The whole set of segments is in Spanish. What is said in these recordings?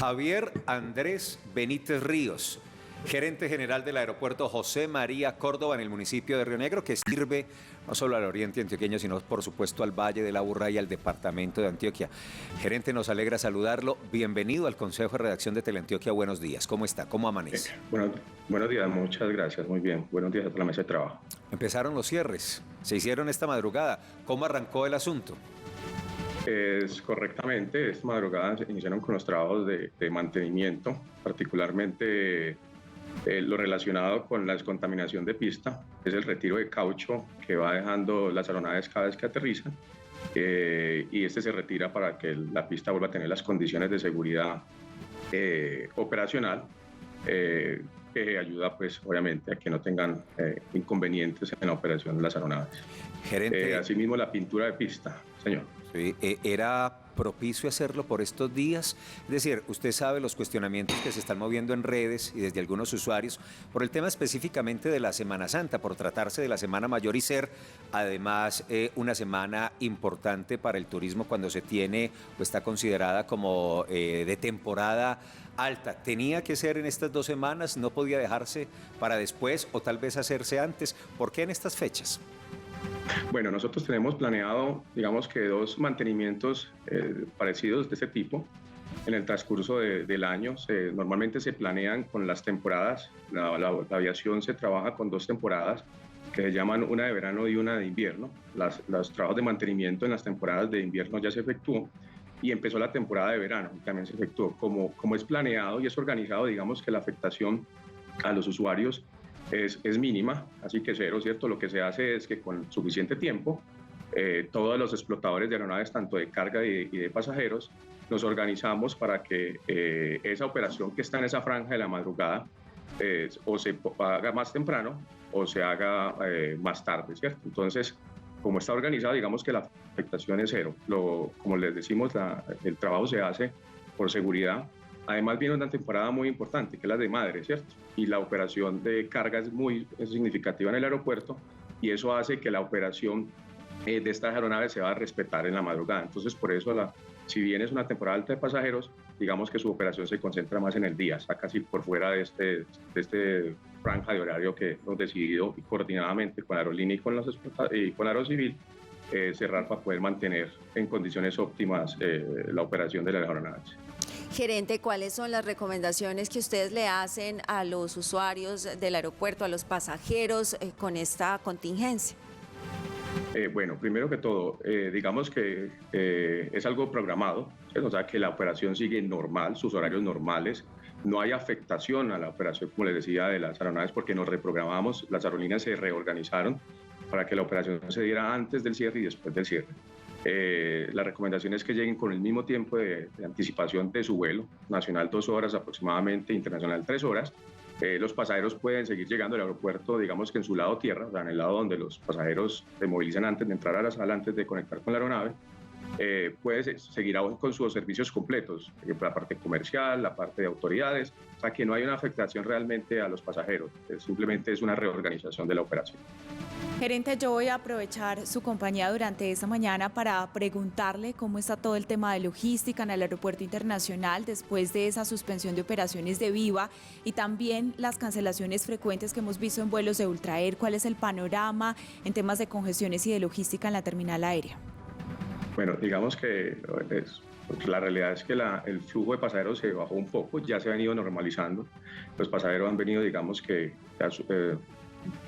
Javier Andrés Benítez Ríos, gerente general del aeropuerto José María Córdoba en el municipio de Río Negro, que sirve no solo al oriente antioqueño, sino por supuesto al Valle de la Aburrá y al departamento de Antioquia. Gerente, nos alegra saludarlo. Bienvenido al Consejo de Redacción de Teleantioquia. Buenos días. ¿Cómo está? ¿Cómo amanece? Buenos días, muchas gracias. Muy bien. Buenos días a toda la mesa de trabajo. Empezaron los cierres. Se hicieron esta madrugada. ¿Cómo arrancó el asunto? Correctamente, esta madrugada se iniciaron con los trabajos de mantenimiento, particularmente lo relacionado con la descontaminación de pista, es el retiro de caucho que va dejando las aeronaves cada vez que aterrizan, y este se retira para que la pista vuelva a tener las condiciones de seguridad operacional, que ayuda pues obviamente a que no tengan inconvenientes en la operación de las aeronaves. Gerente, asimismo la pintura de pista, señor. Sí, ¿era propicio hacerlo por estos días? Es decir, usted sabe los cuestionamientos que se están moviendo en redes y desde algunos usuarios por el tema específicamente de la Semana Santa, por tratarse de la Semana Mayor y ser además una semana importante para el turismo cuando se tiene o está considerada como de temporada alta. ¿Tenía que ser en estas 2 semanas? ¿No podía dejarse para después o tal vez hacerse antes? ¿Por qué en estas fechas? Bueno, nosotros tenemos planeado, digamos que 2 mantenimientos parecidos de ese tipo en el transcurso del año. Normalmente se planean con las temporadas. La aviación se trabaja con 2 temporadas que se llaman una de verano y una de invierno. Los trabajos de mantenimiento en las temporadas de invierno ya se efectuó y empezó la temporada de verano y también se efectuó. Como es planeado y es organizado, digamos que la afectación a los usuarios es mínima, así que cero, ¿cierto? Lo que se hace es que con suficiente tiempo, todos los explotadores de aeronaves, tanto de carga y de pasajeros, nos organizamos para que esa operación que está en esa franja de la madrugada o se haga más temprano o se haga más tarde, ¿cierto? Entonces, como está organizado, digamos que la afectación es cero. Como les decimos, el trabajo se hace por seguridad. Además viene una temporada muy importante, que es la de madre, ¿cierto? Y la operación de carga es muy significativa en el aeropuerto y eso hace que la operación de estas aeronaves se va a respetar en la madrugada. Entonces, por eso, si bien es una temporada alta de pasajeros, digamos que su operación se concentra más en el día, está casi por fuera de este franja de horario que hemos decidido coordinadamente con la aerolínea y con Aerocivil cerrar para poder mantener en condiciones óptimas la operación de las aeronaves. Gerente, ¿cuáles son las recomendaciones que ustedes le hacen a los usuarios del aeropuerto, a los pasajeros con esta contingencia? Bueno, primero que todo, digamos que es algo programado, ¿sí? O sea, que la operación sigue normal, sus horarios normales, no hay afectación a la operación, como les decía, de las aeronaves, porque nos reprogramamos, las aerolíneas se reorganizaron para que la operación se diera antes del cierre y después del cierre. La recomendación es que lleguen con el mismo tiempo de anticipación de su vuelo, nacional 2 horas aproximadamente, internacional 3 horas. Los pasajeros pueden seguir llegando al aeropuerto, digamos que en su lado tierra, o sea, en el lado donde los pasajeros se movilizan antes de entrar a la sala, antes de conectar con la aeronave. Puede seguir aún con sus servicios completos, la parte comercial, la parte de autoridades, o sea que no hay una afectación realmente a los pasajeros, simplemente es una reorganización de la operación. Gerente, yo voy a aprovechar su compañía durante esta mañana para preguntarle cómo está todo el tema de logística en el aeropuerto internacional después de esa suspensión de operaciones de Viva y también las cancelaciones frecuentes que hemos visto en vuelos de Ultraer. ¿Cuál es el panorama en temas de congestiones y de logística en la terminal aérea? Bueno, digamos que la realidad es que el flujo de pasajeros se bajó un poco, ya se han ido normalizando. Los pasajeros han venido, digamos que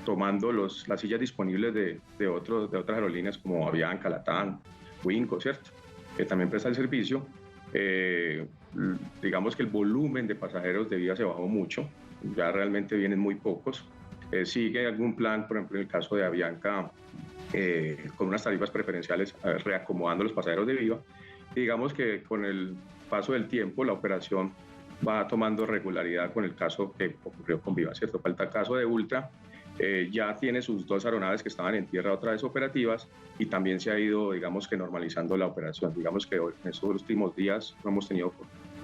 tomando las sillas disponibles de otras aerolíneas como Avianca, Latam, Wingo, ¿cierto? Que también presta el servicio. Digamos que el volumen de pasajeros de Viva se bajó mucho, ya realmente vienen muy pocos. Sigue algún plan, por ejemplo, en el caso de Avianca, con unas tarifas preferenciales, reacomodando los pasajeros de Viva. Y digamos que con el paso del tiempo la operación va tomando regularidad con el caso que ocurrió con Viva, ¿cierto? Falta el caso de Ultra. Ya tiene sus 2 aeronaves que estaban en tierra otra vez operativas y también se ha ido, digamos que normalizando la operación. Digamos que en estos últimos días no hemos tenido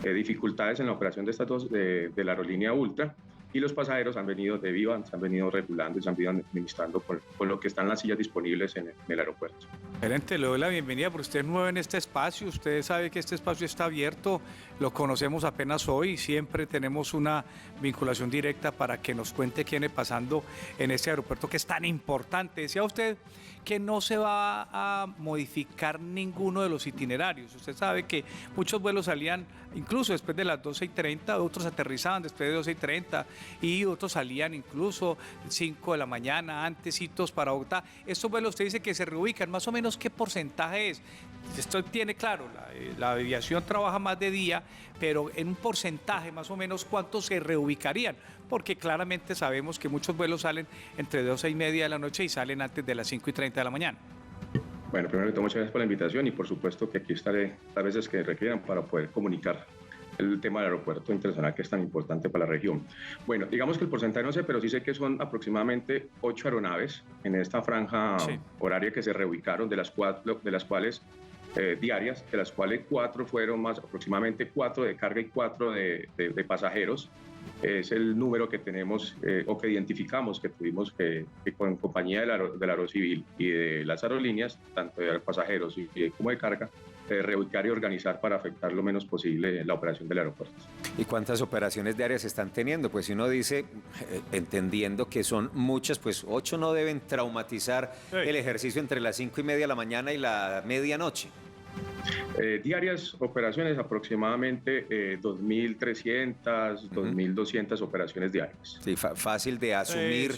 dificultades en la operación de estas 2 de la aerolínea Ultra y los pasajeros han venido de Viva, se han venido regulando y se han venido administrando con lo que están las sillas disponibles en el aeropuerto. Gerente, le doy la bienvenida, porque usted es nuevo en este espacio, usted sabe que este espacio está abierto, lo conocemos apenas hoy, siempre tenemos una vinculación directa para que nos cuente qué viene pasando en este aeropuerto que es tan importante. Decía usted que no se va a modificar ninguno de los itinerarios. Usted sabe que muchos vuelos salían incluso después de las 12:30, otros aterrizaban después de 12:30 y otros salían incluso 5 de la mañana, antesitos para Bogotá. Estos vuelos usted dice que se reubican, más o menos ¿qué porcentaje es? Esto tiene claro, la aviación trabaja más de día, pero en un porcentaje más o menos ¿cuántos se reubicarían? Porque claramente sabemos que muchos vuelos salen entre 12:30 de la noche y salen antes de las 5:30 de la mañana. Bueno, primero que todo, muchas gracias por la invitación y por supuesto que aquí estaré las veces que requieran para poder comunicar el tema del aeropuerto internacional que es tan importante para la región. Bueno, digamos que el porcentaje no sé, pero sí sé que son aproximadamente 8 aeronaves en esta franja horaria que se reubicaron, de las cuales diarias, de las cuales 4 fueron más aproximadamente 4 de carga y 4 de pasajeros. Es el número que tenemos o que identificamos que tuvimos que con compañía del Aerocivil y de las aerolíneas, tanto de pasajeros como de carga, reubicar y organizar para afectar lo menos posible la operación del aeropuerto. ¿Y cuántas operaciones diarias están teniendo? Pues si uno dice, entendiendo que son muchas, pues 8 no deben traumatizar el ejercicio entre las 5:30 de la mañana y la medianoche. Diarias operaciones, aproximadamente 2.300, 2.200 operaciones diarias. Sí, fácil de asumir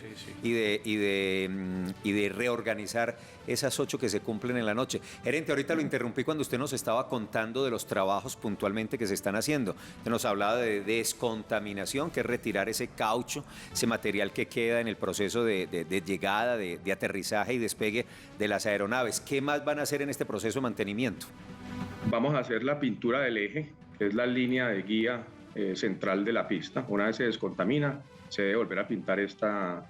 y de reorganizar esas 8 que se cumplen en la noche. Gerente, ahorita lo interrumpí cuando usted nos estaba contando de los trabajos puntualmente que se están haciendo. Usted nos hablaba de descontaminación, que es retirar ese caucho, ese material que queda en el proceso de llegada, de aterrizaje y despegue de las aeronaves. ¿Qué más van a hacer en este proceso de mantenimiento? Vamos a hacer la pintura del eje, que es la línea de guía central de la pista. Una vez se descontamina, se debe volver a pintar esa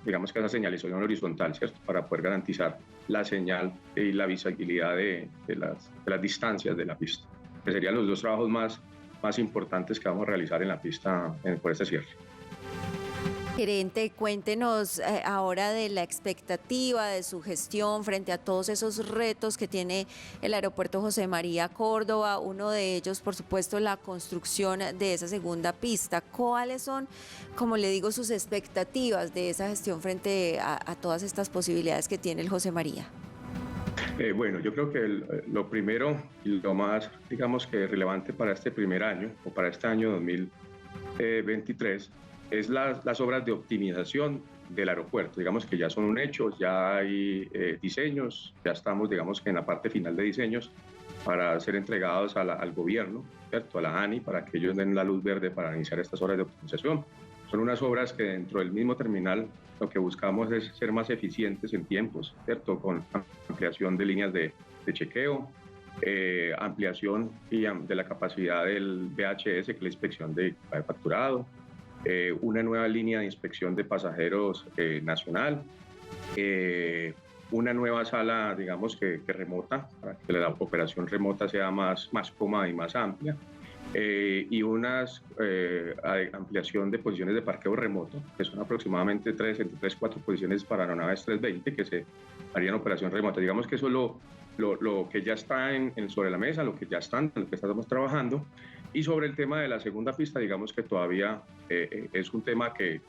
señalización horizontal, ¿cierto? Para poder garantizar la señal y la visibilidad de las distancias de la pista. Que serían los 2 trabajos más importantes que vamos a realizar en la pista por este cierre. Gerente, cuéntenos ahora de la expectativa de su gestión frente a todos esos retos que tiene el aeropuerto José María Córdoba. Uno de ellos, por supuesto, la construcción de esa segunda pista. ¿Cuáles son, como le digo, sus expectativas de esa gestión frente a todas estas posibilidades que tiene el José María? Bueno, yo creo que lo primero y lo más, digamos que relevante para este primer año o para este año 2023 es las obras de optimización del aeropuerto. Digamos que ya son un hecho, ya hay diseños, ya estamos, digamos que en la parte final de diseños para ser entregados al gobierno, ¿cierto? A la ANI, para que ellos den la luz verde para iniciar estas obras de optimización. Son unas obras que dentro del mismo terminal lo que buscamos es ser más eficientes en tiempos, ¿cierto? Con ampliación de líneas de chequeo, ampliación de la capacidad del VHS, que es la inspección de facturado, una nueva línea de inspección de pasajeros nacional, una nueva sala, digamos que remota, para que la operación remota sea más cómoda y más amplia, y una ampliación de posiciones de parqueo remoto, que son aproximadamente entre 4 posiciones para aeronaves 320 que se harían operación remota. Digamos que eso es lo que ya está sobre la mesa, lo que ya están, en lo que estamos trabajando. Y sobre el tema de la segunda pista, digamos que todavía es un tema que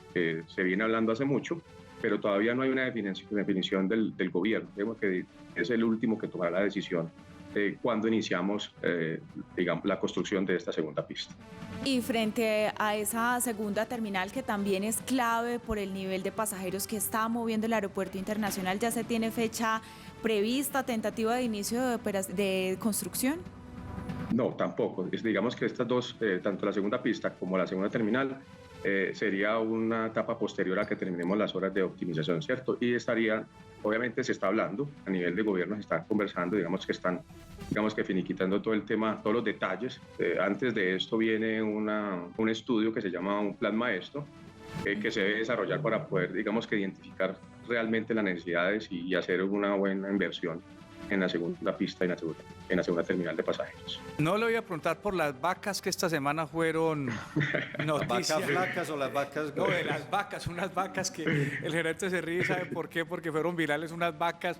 se viene hablando hace mucho, pero todavía no hay una definición del gobierno. Digamos que es el último que tomará la decisión de cuándo iniciamos digamos, la construcción de esta segunda pista. Y frente a esa segunda terminal, que también es clave por el nivel de pasajeros que está moviendo el aeropuerto internacional, ¿ya se tiene fecha prevista, tentativa de inicio de construcción? No, tampoco. Digamos que estas dos, tanto la segunda pista como la segunda terminal, sería una etapa posterior a que terminemos las horas de optimización, ¿cierto? Y obviamente se está hablando, a nivel de gobierno se está conversando, digamos que finiquitando todo el tema, todos los detalles. Antes de esto viene un estudio que se llama un plan maestro, que se debe desarrollar para poder, digamos que identificar realmente las necesidades y hacer una buena inversión en la segunda pista y en la segunda terminal de pasajeros. No le voy a preguntar por las vacas que esta semana fueron ¿Las noticia. vacas flacas o las vacas? No, de las vacas, unas vacas que el gerente se ríe, ¿sabe por qué? Porque fueron virales unas vacas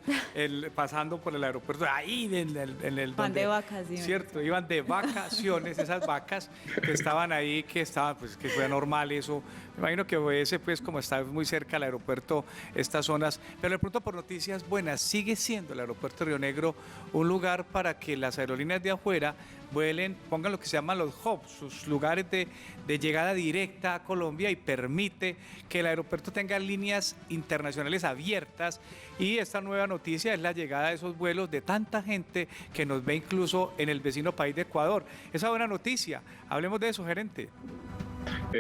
pasando por el aeropuerto, ahí en el Van de vacaciones. Cierto, iban de vacaciones esas vacas que estaban ahí, que estaban, pues que fue normal eso. Me imagino que obedece, pues, como está muy cerca al aeropuerto, estas zonas. Pero le pregunto por noticias buenas, ¿sigue siendo el aeropuerto de Río Negro un lugar para que las aerolíneas de afuera vuelen, pongan lo que se llaman los hubs, sus lugares de llegada directa a Colombia, y permite que el aeropuerto tenga líneas internacionales abiertas? Y esta nueva noticia es la llegada de esos vuelos de tanta gente que nos ve incluso en el vecino país de Ecuador. Esa buena noticia. Hablemos de eso, gerente.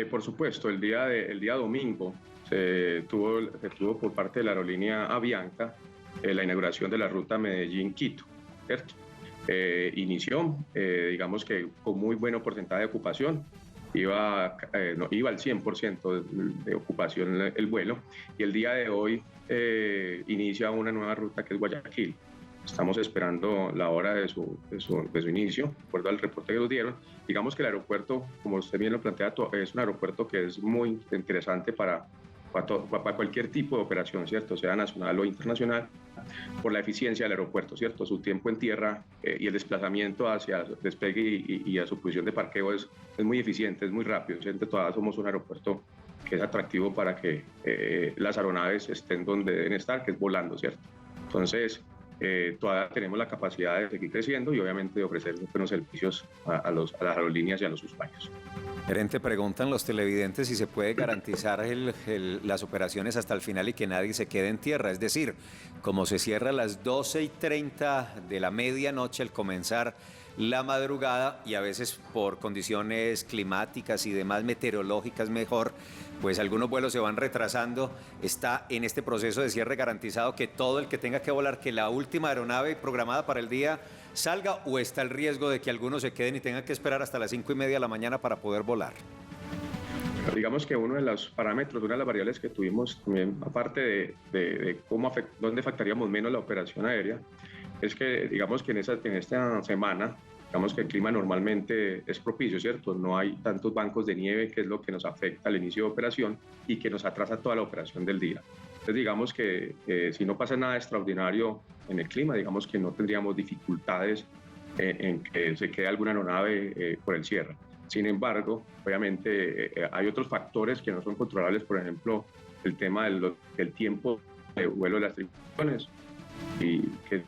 Por supuesto, el día domingo se tuvo por parte de la aerolínea Avianca la inauguración de la ruta Medellín-Quito, ¿cierto? Inició, digamos que con muy buen porcentaje de ocupación, iba al 100% de ocupación el vuelo, y el día de hoy inicia una nueva ruta que es Guayaquil. Estamos esperando la hora de su inicio, de acuerdo al reporte que nos dieron. Digamos que el aeropuerto, como usted bien lo plantea, es un aeropuerto que es muy interesante para cualquier tipo de operación, ¿cierto? Sea nacional o internacional, por la eficiencia del aeropuerto, ¿cierto? Su tiempo en tierra y el desplazamiento hacia el despegue y a su posición de parqueo es muy eficiente, es muy rápido, ¿cierto? Todavía somos un aeropuerto que es atractivo para que las aeronaves estén donde deben estar, que es volando, ¿cierto? Entonces, todavía tenemos la capacidad de seguir creciendo y obviamente de ofrecer buenos servicios a las aerolíneas y a los usuarios. Gerente, preguntan los televidentes si se puede garantizar las operaciones hasta el final y que nadie se quede en tierra. Es decir, como se cierra a las 12:30 de la medianoche al comenzar la madrugada, y a veces por condiciones climáticas y demás meteorológicas mejor, pues algunos vuelos se van retrasando. ¿Está en este proceso de cierre garantizado que todo el que tenga que volar, que la última aeronave programada para el día salga, o está el riesgo de que algunos se queden y tengan que esperar hasta las 5:30 de la mañana para poder volar? Digamos que uno de los parámetros, una de las variables que tuvimos también, aparte de dónde afectaríamos menos la operación aérea, es que digamos que en esta semana, digamos que el clima normalmente es propicio, ¿cierto? No hay tantos bancos de nieve, que es lo que nos afecta al inicio de operación y que nos atrasa toda la operación del día. Entonces digamos que si no pasa nada extraordinario en el clima, digamos que no tendríamos dificultades en que se quede alguna aeronave por el cierre. Sin embargo, obviamente hay otros factores que no son controlables, por ejemplo, el tema del tiempo de vuelo de las tripulaciones, y que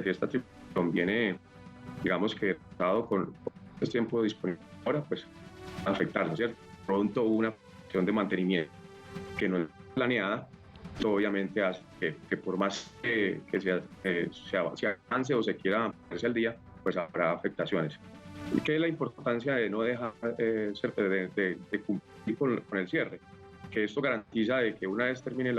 esta tripulación viene, digamos que dado con este tiempo disponible ahora, pues a afectarnos, ¿cierto? Pronto hubo una acción de mantenimiento que no es planeada, esto obviamente hace que por más que se avance o se quiera ponerse al día, pues habrá afectaciones. ¿Y qué es la importancia de no dejar de cumplir con el cierre? Que esto garantiza de que una vez termine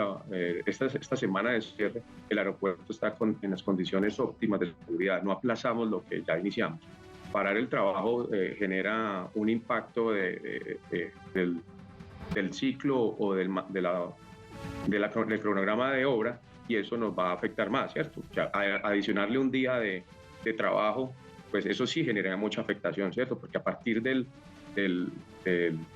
esta semana de cierre, el aeropuerto está en las condiciones óptimas de seguridad, no aplazamos lo que ya iniciamos. Parar el trabajo genera un impacto del ciclo o del cronograma de obra, y eso nos va a afectar más, ¿cierto? O sea, adicionarle un día de trabajo, pues eso sí genera mucha afectación, ¿cierto? Porque a partir del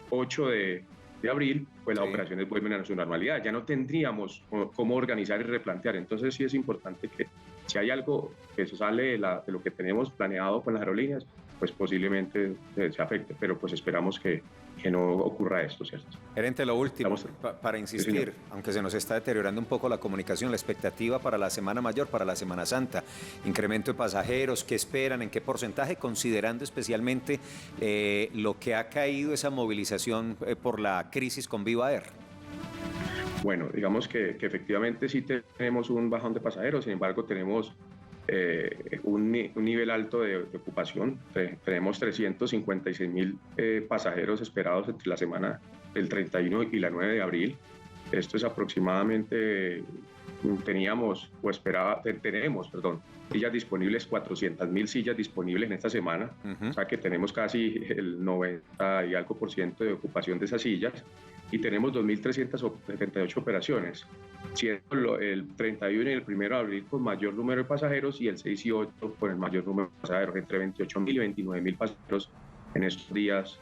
8 de abril, pues las operaciones vuelven a su normalidad. Ya no tendríamos cómo organizar y replantear. Entonces sí es importante que si hay algo que se sale de lo que tenemos planeado con las aerolíneas, pues posiblemente se afecte, pero pues esperamos que no ocurra esto, ¿cierto? Gerente, lo último, para insistir, Sí, aunque se nos está deteriorando un poco la comunicación, la expectativa para la Semana Mayor, para la Semana Santa, incremento de pasajeros, ¿qué esperan? ¿En qué porcentaje? Considerando especialmente lo que ha caído esa movilización por la crisis con Viva Air. Bueno, digamos que efectivamente sí tenemos un bajón de pasajeros, sin embargo tenemos un nivel alto de ocupación. Tenemos 356.000 pasajeros esperados entre la semana del 31 y la 9 de abril. Esto es aproximadamente, tenemos sillas disponibles, 400.000 sillas disponibles en esta semana. O sea que tenemos casi el 90 y algo % de ocupación de esas sillas, y tenemos 2.378 operaciones. siendo el 31 y el 1 de abril con mayor número de pasajeros y el 6 y 8 con el mayor número de pasajeros, entre 28.000 y 29.000 pasajeros en estos días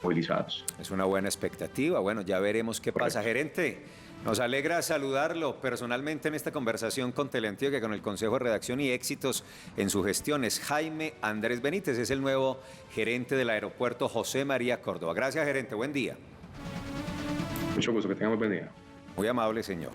movilizados. Es una buena expectativa. Bueno, ya veremos qué pasa. Gerente, nos alegra saludarlo personalmente en esta conversación con Teleantioquia, con el Consejo de Redacción, y éxitos en su gestión. Es Jaime Andrés Benítez, es el nuevo gerente del aeropuerto José María Córdoba. Gracias, gerente. Buen día. Mucho gusto, que tengan muy buen día. Muy amable, señor.